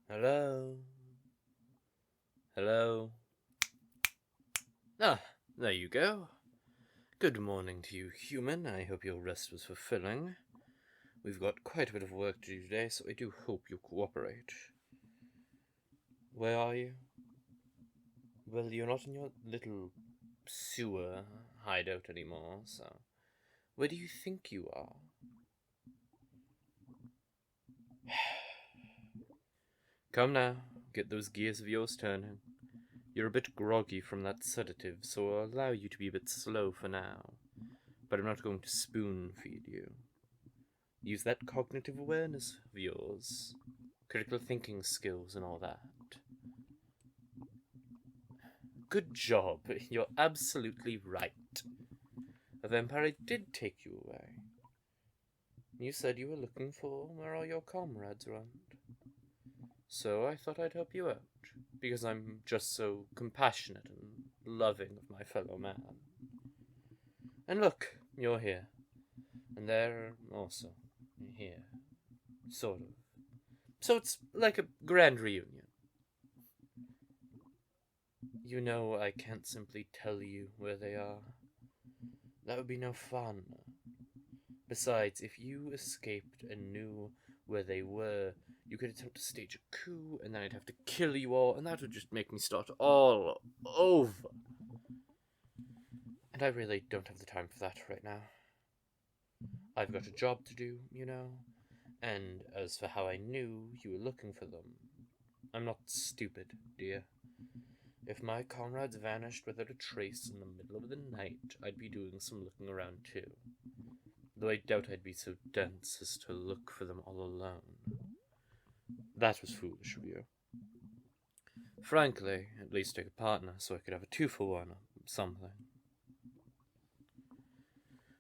Hello? Hello? Ah, there you go. Good morning to you, human. I hope your rest was fulfilling. We've got quite a bit of work to do today, so I do hope you cooperate. Where are you? Well, you're not in your little sewer hideout anymore, so where do you think you are? Come now, get those gears of yours turning. You're a bit groggy from that sedative, so I'll allow you to be a bit slow for now. But I'm not going to spoon feed you. Use that cognitive awareness of yours, critical thinking skills and all that. Good job, you're absolutely right. A vampire did take you away. You said you were looking for where all your comrades roamed. So I thought I'd help you out, because I'm just so compassionate and loving of my fellow man. And look, you're here. And they're also here. Sort of. So it's like a grand reunion. You know I can't simply tell you where they are. That would be no fun. Besides, if you escaped and knew where they were, you could attempt to stage a coup, and then I'd have to kill you all, and that would just make me start all over. And I really don't have the time for that right now. I've got a job to do, you know, and as for how I knew you were looking for them, I'm not stupid, dear. If my comrades vanished without a trace in the middle of the night, I'd be doing some looking around too. Though I doubt I'd be so dense as to look for them all alone. That was foolish of you. Frankly, at least take a partner so I could have a 2-for-1 or something.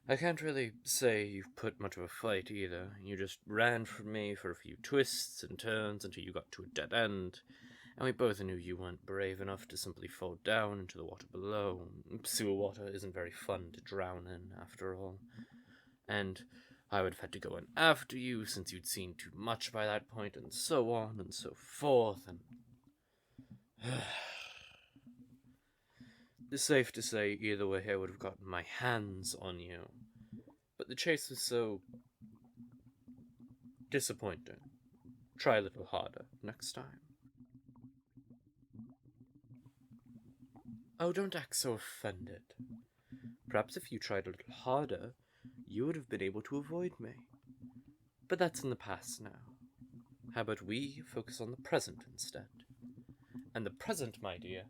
I can't really say you've put much of a fight either. You just ran from me for a few twists and turns until you got to a dead end, and we both knew you weren't brave enough to simply fall down into the water below. Sewer water isn't very fun to drown in, after all. And I would have had to go in after you since you'd seen too much by that point, and so on and so forth, and... It's safe to say either way I would have gotten my hands on you. But the chase was so... disappointing. Try a little harder next time. Oh, don't act so offended. Perhaps if you tried a little harder, you would have been able to avoid me. But that's in the past now. How about we focus on the present instead? And the present, my dear,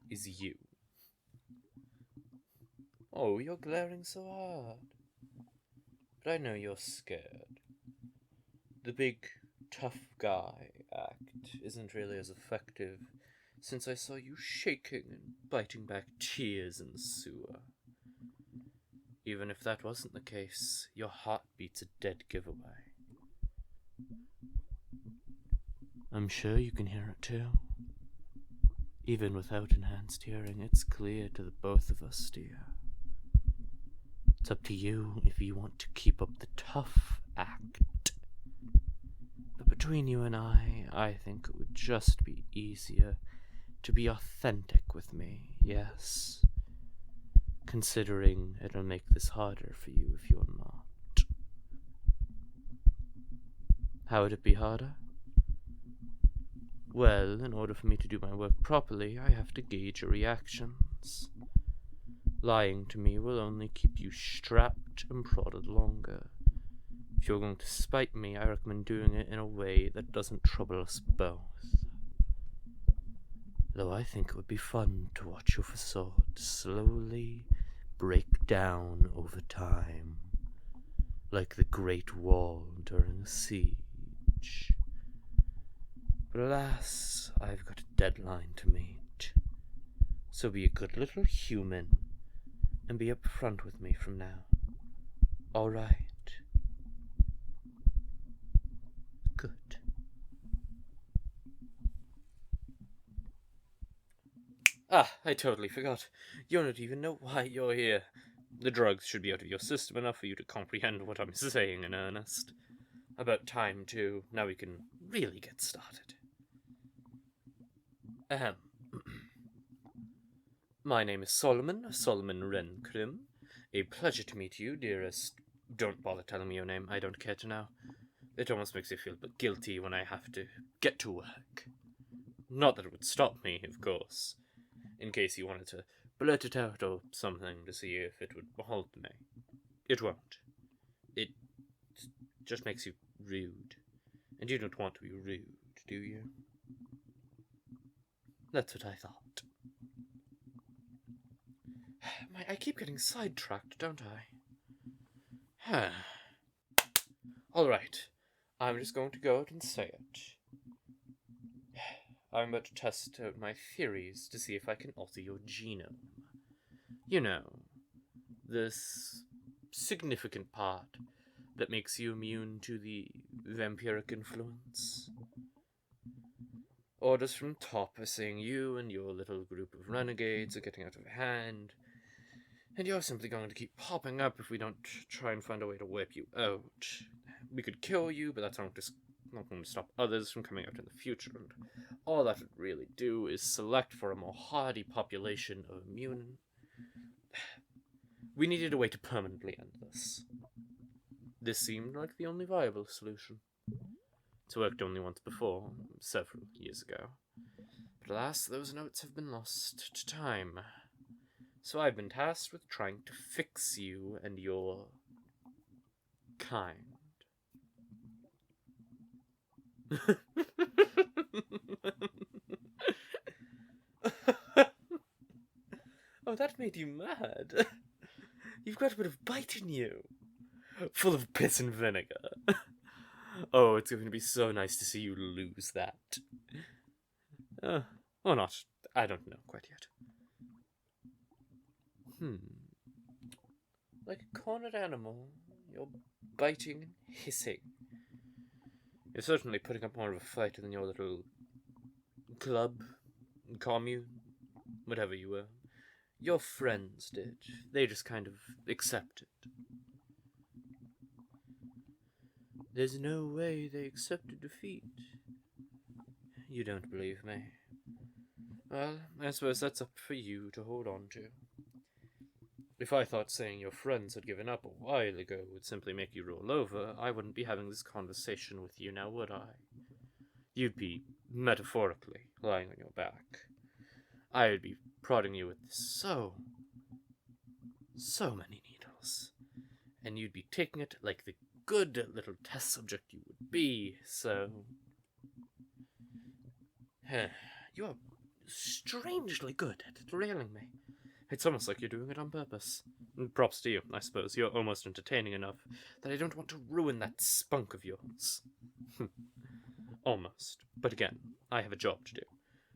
is you. Oh, you're glaring so hard. But I know you're scared. The big, tough guy act isn't really as effective since I saw you shaking and biting back tears in the sewer. Even if that wasn't the case, your heartbeat's a dead giveaway. I'm sure you can hear it too. Even without enhanced hearing, it's clear to the both of us, dear. It's up to you if you want to keep up the tough act. But between you and I think it would just be easier to be authentic with me, yes. Considering it'll make this harder for you if you're not. How would it be harder? Well, in order for me to do my work properly, I have to gauge your reactions. Lying to me will only keep you strapped and prodded longer. If you're going to spite me, I recommend doing it in a way that doesn't trouble us both. Though I think it would be fun to watch your facade slowly break down over time, like the Great Wall during a siege. But alas, I've got a deadline to meet. So be a good little human and be upfront with me from now. All right? Good. Ah, I totally forgot. You don't even know why you're here. The drugs should be out of your system enough for you to comprehend what I'm saying in earnest. About time, too. Now we can really get started. Ahem. My name is Solomon Renkrim. A pleasure to meet you, dearest. Don't bother telling me your name, I don't care to know. It almost makes me feel a bit guilty when I have to get to work. Not that it would stop me, of course, in case you wanted to blurt it out or something to see if it would halt me. It won't. It just makes you rude. And you don't want to be rude, do you? That's what I thought. I keep getting sidetracked, don't I? Alright, I'm just going to go out and say it. I'm about to test out my theories to see if I can alter your genome. You know, this significant part that makes you immune to the vampiric influence. Orders from top are saying you and your little group of renegades are getting out of hand, and you're simply going to keep popping up if we don't try and find a way to wipe you out. We could kill you, but that's not going to stop others from coming out in the future, and all that would really do is select for a more hardy population of immune. We needed a way to permanently end this. This seemed like the only viable solution. It's worked only once before, several years ago. But alas, those notes have been lost to time. So I've been tasked with trying to fix you and your kind. Oh, that made you mad. You've got a bit of bite in you. Full of piss and vinegar. Oh, it's going to be so nice to see you lose that. Or not. I don't know quite yet. Like a cornered animal, you're biting and hissing. You're certainly putting up more of a fight than your little club, commune, whatever you were. Your friends did. They just kind of accepted. There's no way they accepted defeat. You don't believe me. Well, I suppose that's up for you to hold on to. If I thought saying your friends had given up a while ago would simply make you roll over, I wouldn't be having this conversation with you now, would I? You'd be, metaphorically, lying on your back. I would be prodding you with so many needles. And you'd be taking it like the good little test subject you would be, so... You're strangely good at derailing me. It's almost like you're doing it on purpose. And props to you, I suppose. You're almost entertaining enough that I don't want to ruin that spunk of yours. Almost. But again, I have a job to do.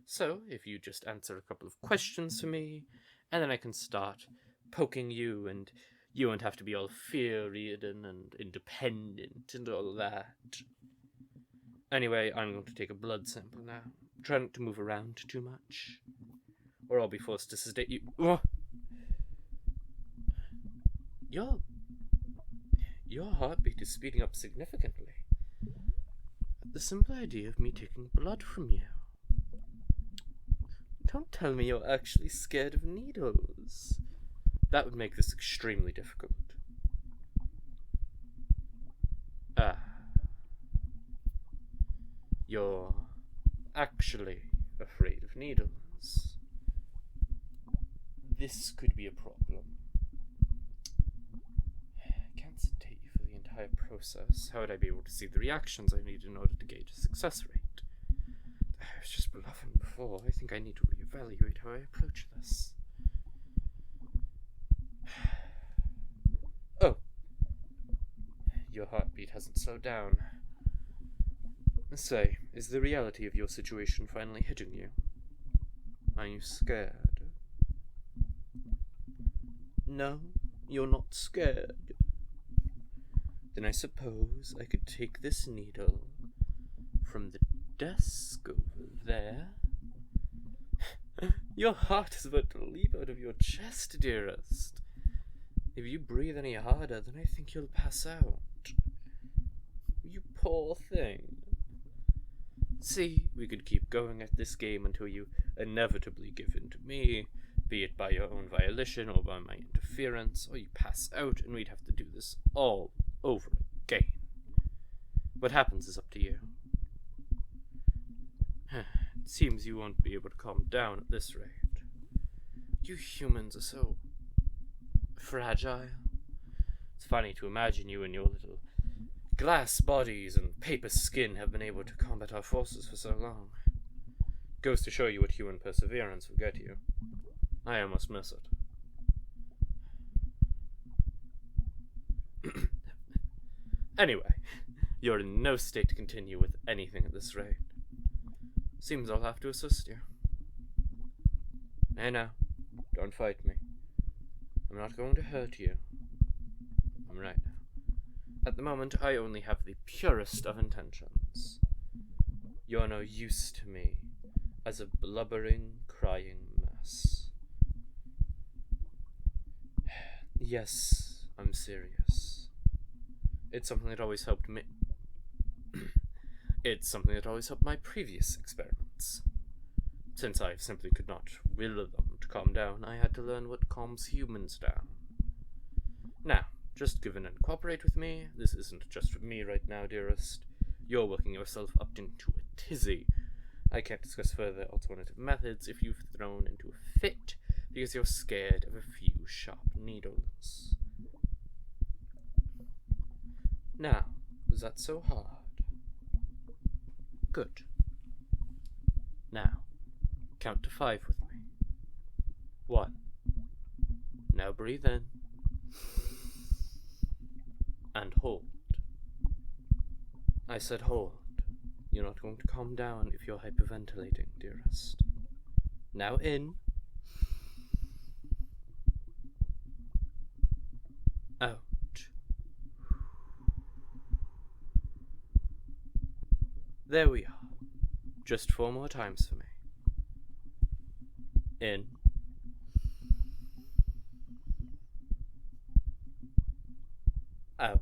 So, if you just answer a couple of questions for me, and then I can start poking you, and you won't have to be all fear-ridden and independent and all that. Anyway, I'm going to take a blood sample now. Try not to move around too much, or I'll be forced to sedate you. Oh! Your heartbeat is speeding up significantly. The simple idea of me taking blood from you. Don't tell me you're actually scared of needles. That would make this extremely difficult. You're actually afraid of needles. This could be a problem. I can't sedate you for the entire process. How would I be able to see the reactions I need in order to gauge a success rate? I was just bluffing before. I think I need to reevaluate how I approach this. Oh. Your heartbeat hasn't slowed down. Say, is the reality of your situation finally hitting you? Are you scared? No, you're not scared. Then I suppose I could take this needle from the desk over there. Your heart is about to leap out of your chest, dearest. If you breathe any harder, then I think you'll pass out. You poor thing. See, we could keep going at this game until you inevitably give in to me, be it by your own volition or by my interference, or you pass out and we'd have to do this all over again. What happens is up to you. It seems you won't be able to calm down at this rate. You humans are so fragile. It's funny to imagine you and your little glass bodies and paper skin have been able to combat our forces for so long. Goes to show you what human perseverance will get you. I almost miss it. Anyway, you're in no state to continue with anything at this rate. Seems I'll have to assist you. Hey now, don't fight me. I'm not going to hurt you. I'm right now. At the moment, I only have the purest of intentions. You're no use to me as a blubbering, crying mess. Yes, I'm serious. It's something that always helped me. It's something that always helped my previous experiments. Since I simply could not will them to calm down, I had to learn what calms humans down. Now, just give in and cooperate with me. This isn't just for me right now, dearest. You're working yourself up into a tizzy. I can't discuss further alternative methods if you've thrown into a fit because you're scared of a few sharp needles. Now, was that so hard? Good. Now, count to 5 with me. 1. Now breathe in. And hold. I said hold. You're not going to calm down if you're hyperventilating, dearest. Now in. Out. There we are. Just 4 more times for me. In. Out.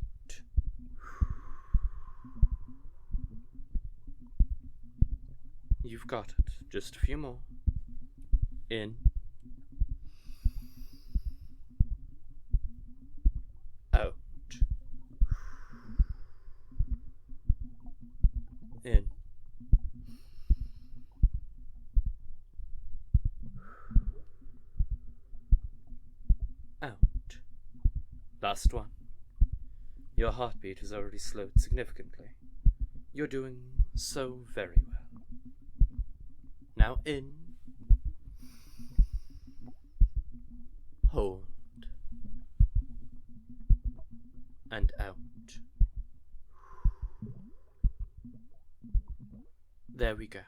You've got it. Just a few more. In. Out. In. Out. Last one. Your heartbeat has already slowed significantly. You're doing so very well. Now in. Hold. And out. There we go.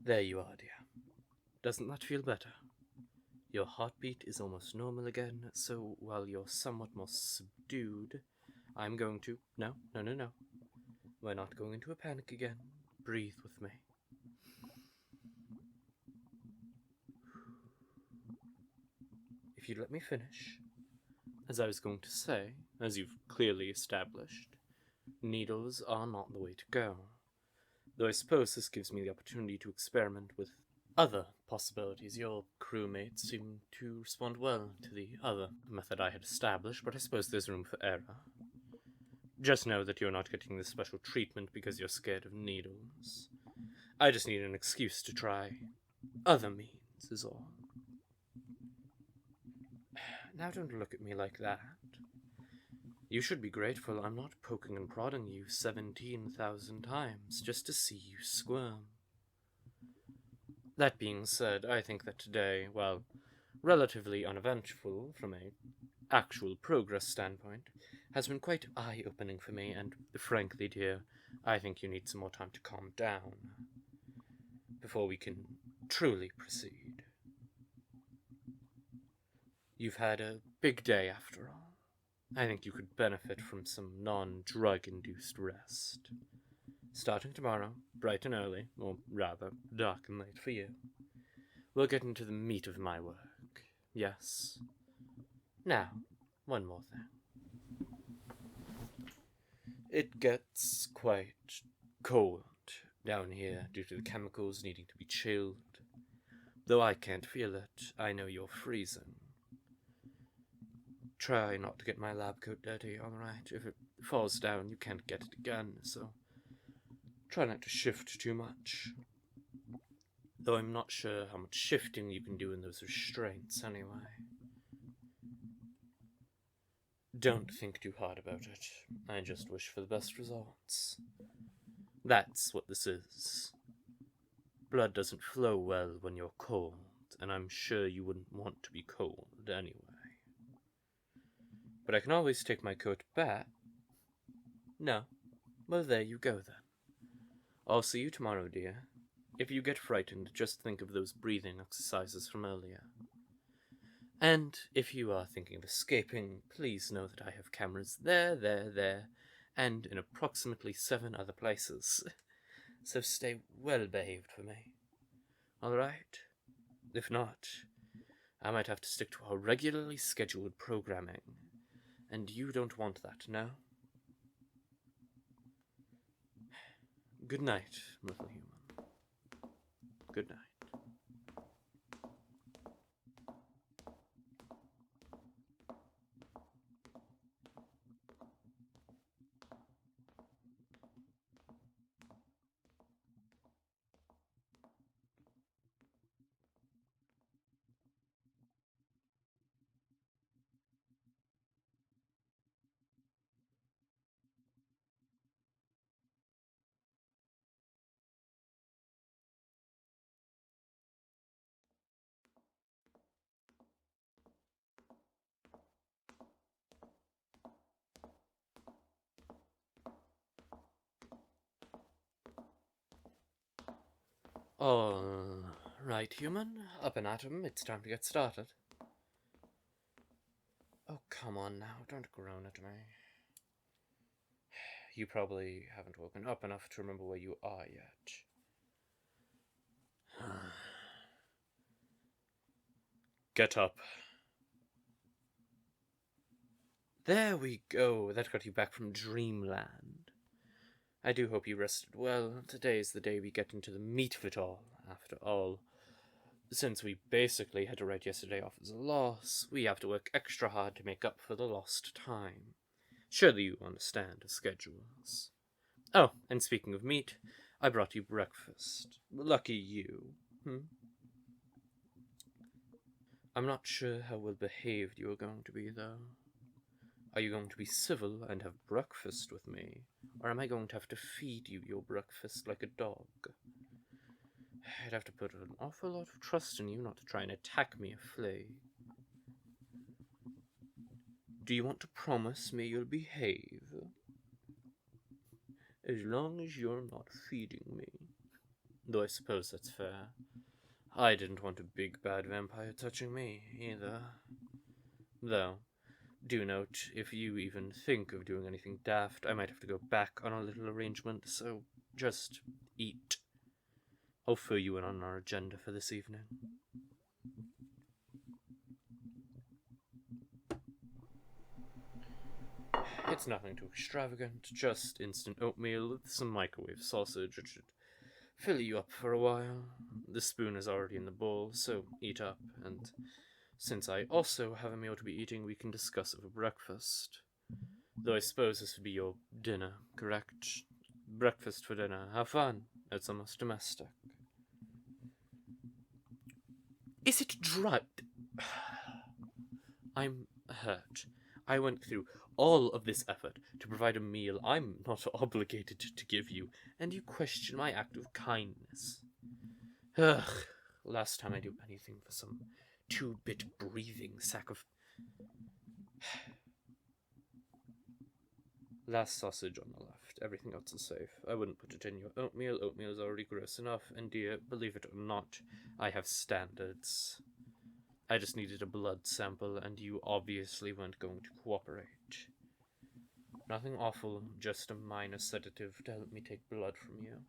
There you are, dear. Doesn't that feel better? Your heartbeat is almost normal again, so while you're somewhat more subdued, I'm going to... No. We're not going into a panic again. Breathe with me. If you'd let me finish. As I was going to say, as you've clearly established, needles are not the way to go. Though I suppose this gives me the opportunity to experiment with other possibilities. Your crewmates seem to respond well to the other method I had established, but I suppose there's room for error. Just know that you're not getting this special treatment because you're scared of needles. I just need an excuse to try other means, is all. Now don't look at me like that. You should be grateful I'm not poking and prodding you 17,000 times just to see you squirm. That being said, I think that today, while relatively uneventful from a actual progress standpoint, has been quite eye-opening for me, and frankly, dear, I think you need some more time to calm down before we can truly proceed. You've had a big day after all. I think you could benefit from some non-drug-induced rest. Starting tomorrow, bright and early, or rather, dark and late for you, we'll get into the meat of my work. Yes. Now, one more thing. It gets quite cold down here due to the chemicals needing to be chilled. Though I can't feel it, I know you're freezing. Try not to get my lab coat dirty, alright? If it falls down, you can't get it again, so try not to shift too much. Though I'm not sure how much shifting you can do in those restraints anyway. Don't think too hard about it. I just wish for the best results. That's what this is. Blood doesn't flow well when you're cold, and I'm sure you wouldn't want to be cold anyway. But I can always take my coat back. No? Well, there you go then. I'll see you tomorrow, dear. If you get frightened, just think of those breathing exercises from earlier. And if you are thinking of escaping, please know that I have cameras there, and in approximately 7 other places. So stay well behaved for me. Alright? If not, I might have to stick to our regularly scheduled programming. And you don't want that, no? Good night, little human. Good night. All right, human. Up and at 'em. It's time to get started. Oh, come on now. Don't groan at me. You probably haven't woken up enough to remember where you are yet. Get up. There we go. That got you back from dreamland. I do hope you rested well. Today is the day we get into the meat of it all, after all. Since we basically had to write yesterday off as a loss, we have to work extra hard to make up for the lost time. Surely you understand the schedules. Oh, and speaking of meat, I brought you breakfast. Lucky you. I'm not sure how well behaved you are going to be, though. Are you going to be civil and have breakfast with me, or am I going to have to feed you your breakfast like a dog? I'd have to put an awful lot of trust in you not to try and attack me a flea. Do you want to promise me you'll behave? As long as you're not feeding me. Though I suppose that's fair. I didn't want a big bad vampire touching me, either. Though, do note, if you even think of doing anything daft, I might have to go back on our little arrangement, so just eat. I'll fill you in on our agenda for this evening. It's nothing too extravagant, just instant oatmeal with some microwave sausage. It should fill you up for a while. The spoon is already in the bowl, so eat up, and since I also have a meal to be eating, we can discuss over breakfast. Though I suppose this would be your dinner, correct? Breakfast for dinner. Have fun. It's almost domestic. Is it dry? I'm hurt. I went through all of this effort to provide a meal I'm not obligated to give you, and you question my act of kindness. Ugh. Last time I do anything for some 2-bit breathing sack of... Last sausage on the left. Everything else is safe. I wouldn't put it in your oatmeal. Oatmeal is already gross enough, and dear, believe it or not, I have standards. I just needed a blood sample, and you obviously weren't going to cooperate. Nothing awful, just a minor sedative to help me take blood from you.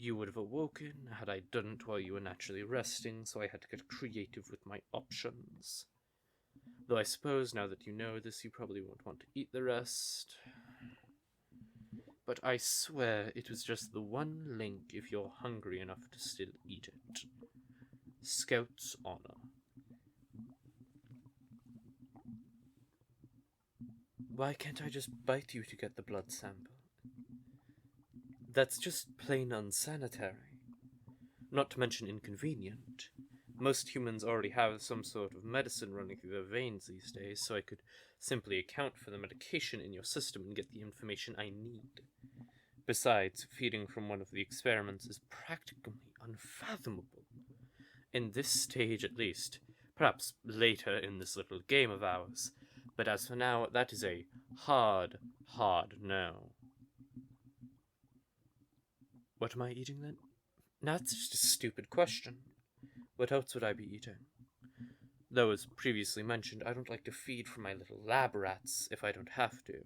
you would have awoken had I done it while you were naturally resting, so I had to get creative with my options. Though I suppose now that you know this, you probably won't want to eat the rest. But I swear it was just the one link if you're hungry enough to still eat it. Scout's honor. Why can't I just bite you to get the blood sample? That's just plain unsanitary. Not to mention inconvenient. Most humans already have some sort of medicine running through their veins these days, so I could simply account for the medication in your system and get the information I need. Besides, feeding from one of the experiments is practically unfathomable. In this stage at least, perhaps later in this little game of ours, but as for now, that is a hard no. What am I eating then? That's just a stupid question. What else would I be eating? Though, as previously mentioned, I don't like to feed from my little lab rats if I don't have to.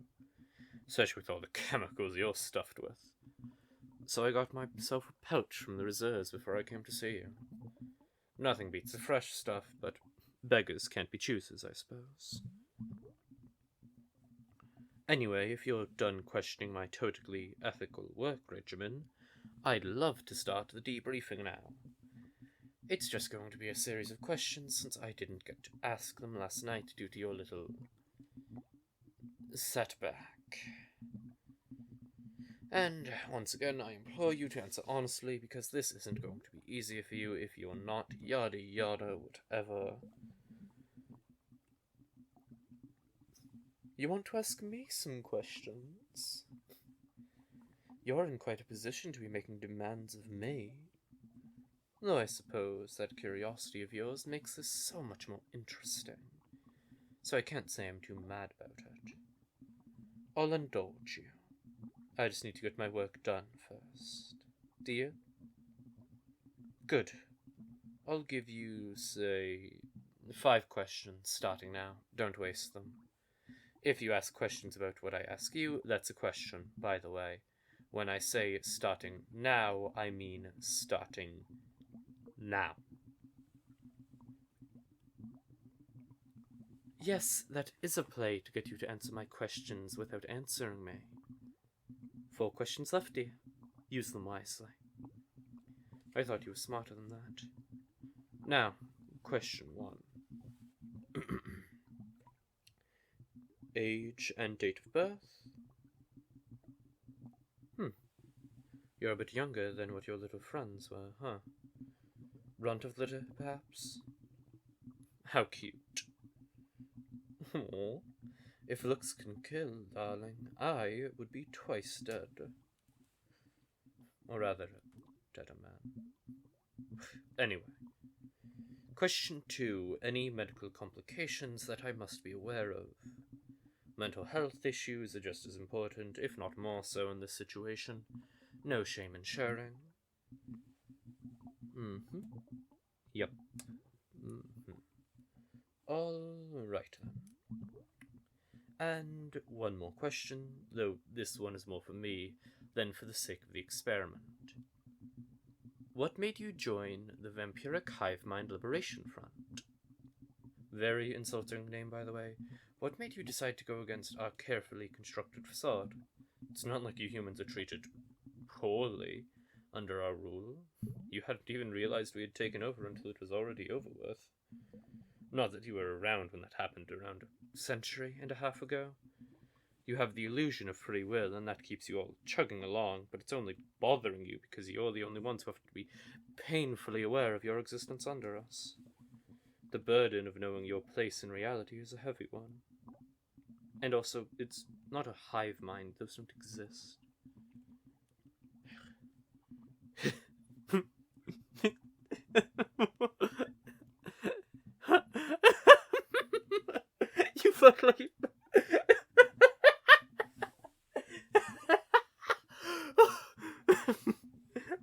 Especially with all the chemicals you're stuffed with. So I got myself a pouch from the reserves before I came to see you. Nothing beats the fresh stuff, but beggars can't be choosers, I suppose. Anyway, if you're done questioning my totally ethical work regimen, I'd love to start the debriefing now. It's just going to be a series of questions since I didn't get to ask them last night due to your little setback. And once again, I implore you to answer honestly because this isn't going to be easier for you if you're not yada yada whatever. You want to ask me some questions? You're in quite a position to be making demands of me. Though I suppose that curiosity of yours makes this so much more interesting. So I can't say I'm too mad about it. I'll indulge you. I just need to get my work done first. Do you? Good. I'll give you, say, 5 questions starting now. Don't waste them. If you ask questions about what I ask you, that's a question, by the way. When I say starting now, I mean starting now. Yes, that is a play to get you to answer my questions without answering me. 4 questions left, dear. Use them wisely. I thought you were smarter than that. Now, question 1. Age and date of birth? You're a bit younger than what your little friends were, huh? Runt of litter, perhaps? How cute. Aww. If looks can kill, darling, I would be twice dead. Or rather, deader man. Anyway. Question 2. Any medical complications that I must be aware of? Mental health issues are just as important, if not more so in this situation. No shame in sharing. Yep. Alright then. And one more question, though this one is more for me than for the sake of the experiment. What made you join the Vampiric Hive Mind Liberation Front? Very insulting name, by the way. What made you decide to go against our carefully constructed facade? It's not like you humans are treated poorly under our rule. You hadn't even realized we had taken over until it was already over with. Not that you were around when that happened around a century and a half ago. You have the illusion of free will, and that keeps you all chugging along, but it's only bothering you because you're the only ones who have to be painfully aware of your existence under us. The burden of knowing your place in reality is a heavy one. And also, it's not a hive mind. Those don't exist. You fuck like you...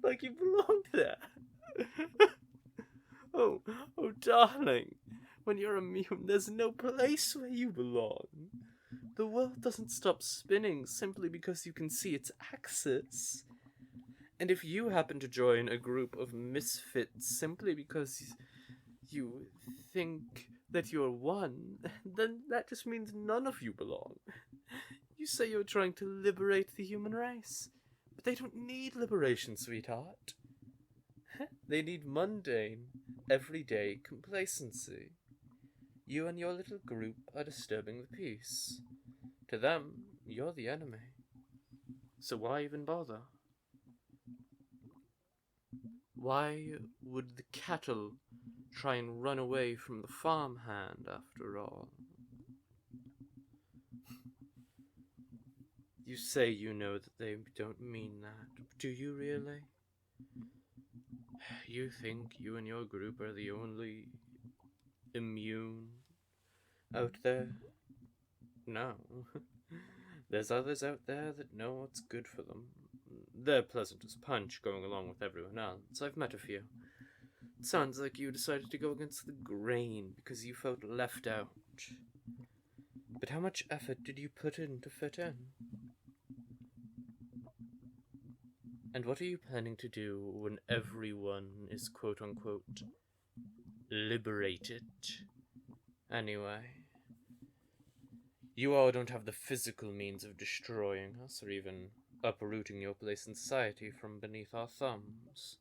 like you belonged there. Oh, darling. When you're a mutant, there's no place where you belong. The world doesn't stop spinning simply because you can see its axis. And if you happen to join a group of misfits simply because you think that you're one, then that just means none of you belong. You say you're trying to liberate the human race, but they don't need liberation, sweetheart. They need mundane, everyday complacency. You and your little group are disturbing the peace. To them, you're the enemy. So why even bother? Why would the cattle try and run away from the farmhand after all? You say you know that they don't mean that, but do you really? You think you and your group are the only immune out there? No. There's others out there that know what's good for them. They're pleasant as punch going along with everyone else. I've met a few. It sounds like you decided to go against the grain because you felt left out. But how much effort did you put in to fit in? And what are you planning to do when everyone is quote-unquote liberated? Anyway, you all don't have the physical means of destroying us or even uprooting your place in society from beneath our thumbs.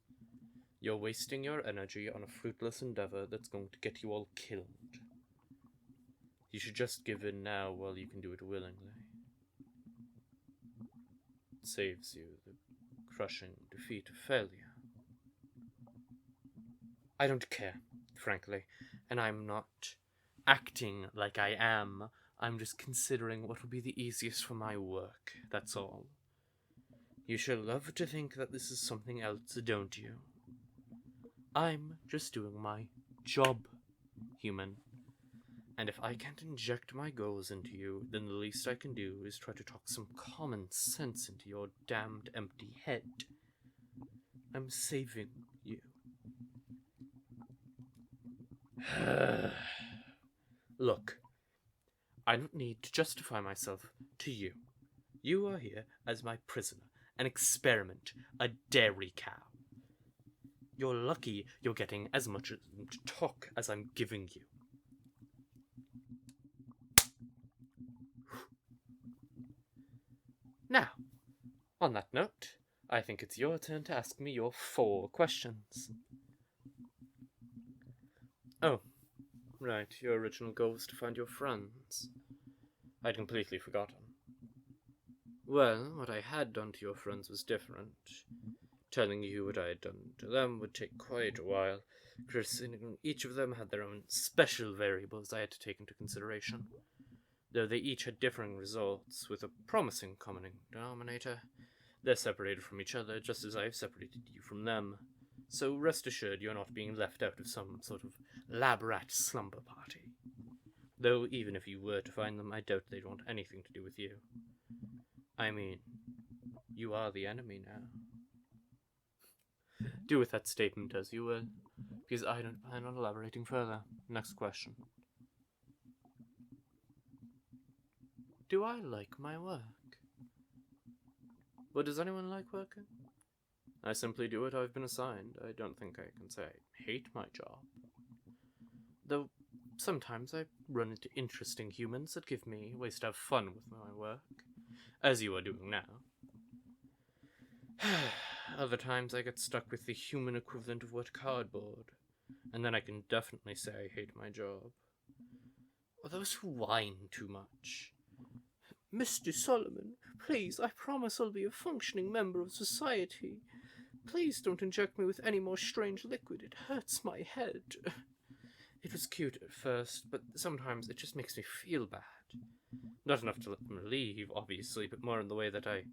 You're wasting your energy on a fruitless endeavor that's going to get you all killed. You should just give in now while you can do it willingly. It saves you the crushing defeat of failure. I don't care, frankly, and I'm not acting like I am. I'm just considering what will be the easiest for my work, that's all. You shall love to think that this is something else, don't you? I'm just doing my job, human. And if I can't inject my goals into you, then the least I can do is try to talk some common sense into your damned empty head. I'm saving you. Look, I don't need to justify myself to you. You are here as my prisoner, an experiment, a dairy cow. You're lucky you're getting as much to talk as I'm giving you. Now, on that note, I think it's your turn to ask me your 4 questions. Oh, right, your original goal was to find your friends. I'd completely forgotten. Well, what I had done to your friends was different. Telling you what I had done to them would take quite a while, considering each of them had their own special variables I had to take into consideration. Though they each had differing results, with a promising common denominator, they're separated from each other just as I've separated you from them. So rest assured you're not being left out of some sort of lab rat slumber party. Though even if you were to find them, I doubt they'd want anything to do with you. I mean, you are the enemy now. Do with that statement as you will, because I don't plan on elaborating further. Next question. Do I like my work? Well, does anyone like working? I simply do what I've been assigned. I don't think I can say I hate my job. Though sometimes I run into interesting humans that give me ways to have fun with my work, as you are doing now. Other times I get stuck with the human equivalent of wet cardboard, and then I can definitely say I hate my job. Or those who whine too much. Mr. Solomon, please, I promise I'll be a functioning member of society. Please don't inject me with any more strange liquid, it hurts my head. It was cute at first, but sometimes it just makes me feel bad. Not enough to let them leave, obviously, but more in the way that I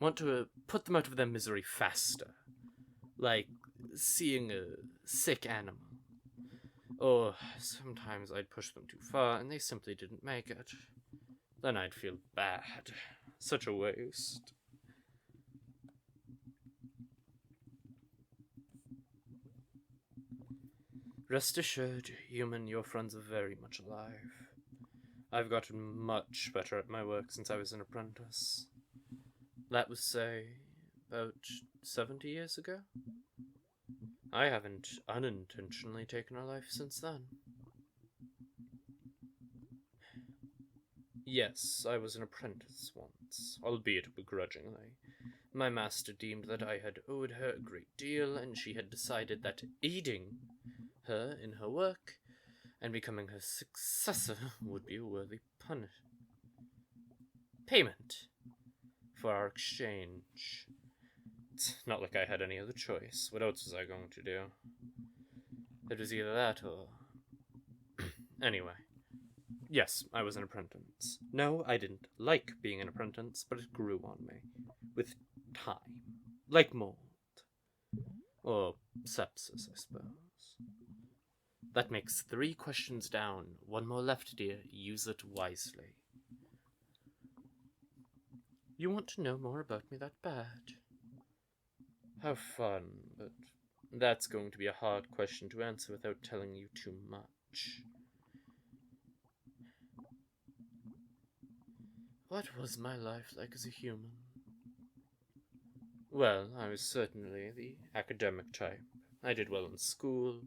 want to put them out of their misery faster. Like seeing a sick animal. Or sometimes I'd push them too far and they simply didn't make it. Then I'd feel bad. Such a waste. Rest assured, human, your friends are very much alive. I've gotten much better at my work since I was an apprentice. That was, say, about 70 years ago. I haven't unintentionally taken a life since then. Yes, I was an apprentice once, albeit begrudgingly. My master deemed that I had owed her a great deal, and she had decided that aiding her in her work and becoming her successor would be a worthy payment for our exchange. It's not like I had any other choice. What else was I going to do? It was either that or... Anyway. Yes, I was an apprentice. No, I didn't like being an apprentice, but it grew on me. With time. Like mold. Or sepsis, I suppose. That makes 3 questions down. 1 more left, dear. Use it wisely. You want to know more about me that bad? How fun, but that's going to be a hard question to answer without telling you too much. What was my life like as a human? Well, I was certainly the academic type. I did well in school,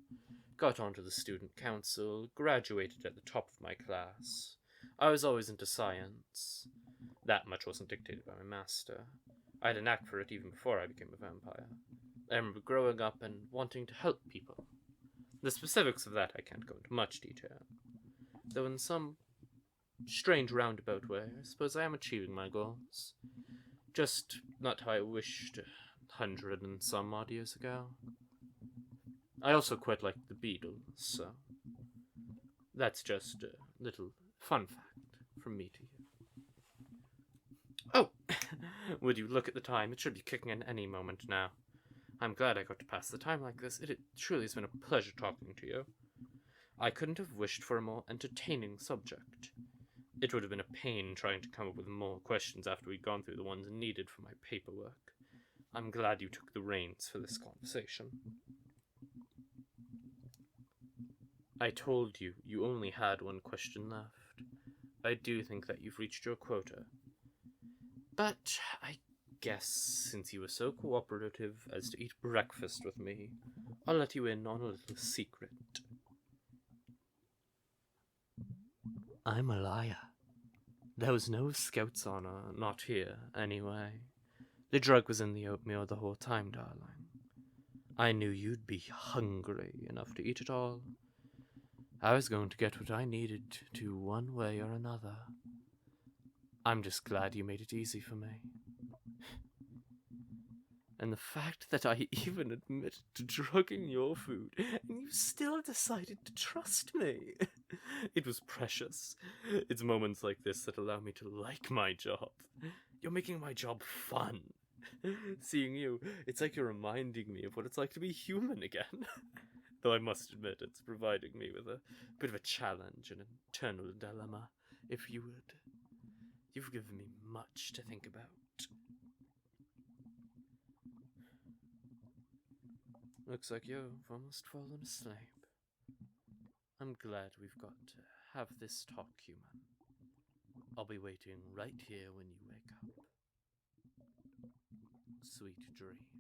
got onto the student council, graduated at the top of my class. I was always into science. That much wasn't dictated by my master. I had a knack for it even before I became a vampire. I remember growing up and wanting to help people. The specifics of that I can't go into much detail, though in some strange roundabout way, I suppose I am achieving my goals. Just not how I wished 100 and some odd years ago. I also quite like the Beatles, so that's just a little fun fact from me to you. Oh, would you look at the time? It should be kicking in any moment now. I'm glad I got to pass the time like this. It truly has been a pleasure talking to you. I couldn't have wished for a more entertaining subject. It would have been a pain trying to come up with more questions after we'd gone through the ones needed for my paperwork. I'm glad you took the reins for this conversation. I told you you only had 1 question left. I do think that you've reached your quota. But I guess since you were so cooperative as to eat breakfast with me, I'll let you in on a little secret. I'm a liar. There was no Scout's honor, not here, anyway. The drug was in the oatmeal the whole time, darling. I knew you'd be hungry enough to eat it all. I was going to get what I needed to one way or another. I'm just glad you made it easy for me. And the fact that I even admitted to drugging your food, and you still decided to trust me. It was precious. It's moments like this that allow me to like my job. You're making my job fun. Seeing you, it's like you're reminding me of what it's like to be human again. Though I must admit, it's providing me with a bit of a challenge, an internal dilemma, if you would. You've given me much to think about. Looks like you've almost fallen asleep. I'm glad we've got to have this talk, human. I'll be waiting right here when you wake up. Sweet dreams.